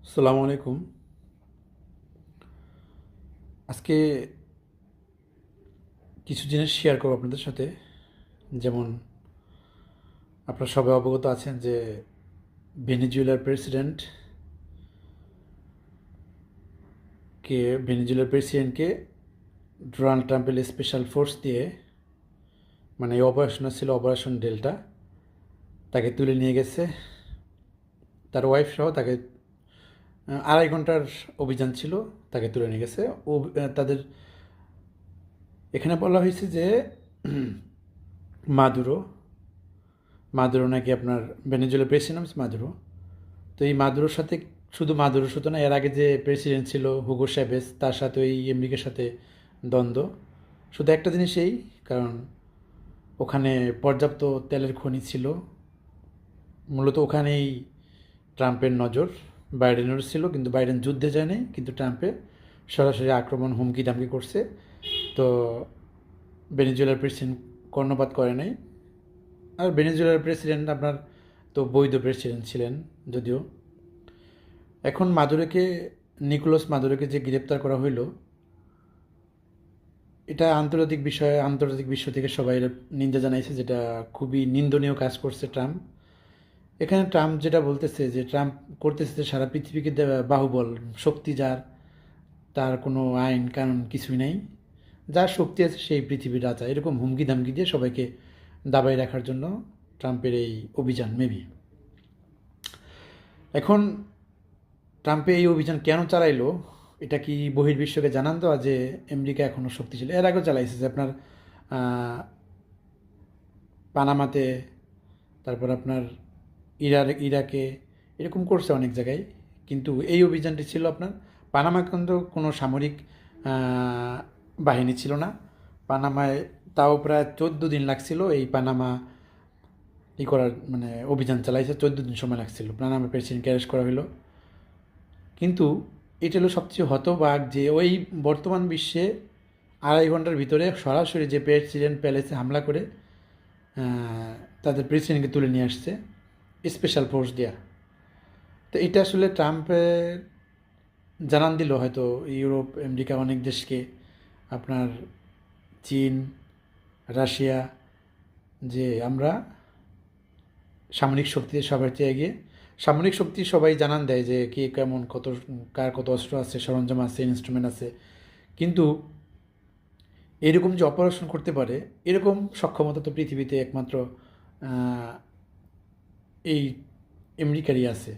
আসসালামু আলাইকুম। আজকে কিছু জিনিস শেয়ার করব আপনাদের সাথে। যেমন আপনারা সবাই অবগত আছেন যে ভেনেজুয়েলার প্রেসিডেন্ট ভেনেজুয়েলার প্রেসিডেন্টকে ডোনাল্ড ট্রাম্পের স্পেশাল ফোর্স দিয়ে, মানে এই অপারেশনটা ছিল অপারেশন ডেল্টা, তাকে তুলে নিয়ে গেছে। তার ওয়াইফ সহ তাকে 2.5 ঘন্টার অভিযান ছিল, তাকে তুলে নিয়ে গেছে। তাদের এখানে বলা হয়েছে যে মাদুরো মাদুরো নাকি আপনার ভেনেজুয়েলার প্রেসিডেন্ট মাদুরো। তো এই মাদুরোর সাথে শুধু মাদুরোর সাথে না, এর আগে যে প্রেসিডেন্ট ছিল হুগো চ্যাভেজ, তার সাথে ওই আমেরিকার সাথে দ্বন্দ্ব। শুধু একটা জিনিসেই, কারণ ওখানে পর্যাপ্ত তেলের খনি ছিল। মূলত ওখানেই ট্রাম্পের নজর। বাইডেনেরও ছিল, কিন্তু বাইডেন যুদ্ধে যায় নাই, কিন্তু ট্রাম্পে সরাসরি আক্রমণ হুমকি দামকি করছে। তো ভেনেজুয়েলার প্রেসিডেন্ট কর্ণপাত করে নাই। আর ভেনেজুয়েলার প্রেসিডেন্ট আপনার তো বৈধ প্রেসিডেন্ট ছিলেন যদিও। এখন নিকোলাস মাদুরোকে যে গ্রেপ্তার করা হইল, এটা আন্তর্জাতিক বিষয়, আন্তর্জাতিক বিশ্ব থেকে সবাই এর নিন্দা জানাইছে, যেটা খুবই নিন্দনীয় কাজ করছে ট্রাম্প। এখানে ট্রাম্প যেটা বলতেছে, যে ট্রাম্প করতেছে যে সারা পৃথিবীকে বাহুবল শক্তি যার, তার কোনো আইন কানুন কিছুই নাই, যার শক্তি আছে সেই পৃথিবীর রাজা, এরকম হুমকি ধামকি দিয়ে সবাইকে দাবাই রাখার জন্য ট্রাম্পের এই অভিযান মেবি। এখন ট্রাম্পে এই অভিযান কেন চালাইলো, এটা কি বহির্বিশ্বকে জানান দেওয়া যে আমেরিকা এখনও শক্তিশালী? এর আগেও চালাইছে, যে আপনার পানামাতে, তারপর আপনার ইরাকে, এরকম করছে অনেক জায়গায়। কিন্তু এই অভিযানটি ছিল আপনার পানামা, কিন্তু কোনো সামরিক বাহিনী ছিল না পানামায়। তাও প্রায় 14 দিন লাগছিল এই পানামা করার, মানে অভিযান চালাইছে, 14 দিন সময় লাগছিল। পানামা প্রেসিডেন্টকে অ্যারেস্ট করা হলো। কিন্তু এটা হলো সবচেয়ে হতবাক, যে ওই বর্তমান বিশ্বে 2.5 ঘন্টার ভিতরে সরাসরি যে প্রেসিডেন্ট প্যালেসে হামলা করে তাদের প্রেসিডেন্টকে তুলে নিয়ে আসছে স্পেশাল ফোর্স দেয়া। তো এটা আসলে ট্রাম্পের জানান দিল হয়তো ইউরোপ, আমেরিকা, অনেক দেশকে, আপনার চীন, রাশিয়া, যে আমরা সামরিক শক্তিতে সবার চেয়ে এগিয়ে। সামরিক শক্তি সবাই জানান দেয় যে কে কেমন, কার কত অস্ত্র আছে, সরঞ্জাম আছে, ইনস্ট্রুমেন্ট আছে। কিন্তু এরকম যে অপারেশন করতে পারে, এরকম সক্ষমতা তো পৃথিবীতে একমাত্র এই আমেরিকারই আছে।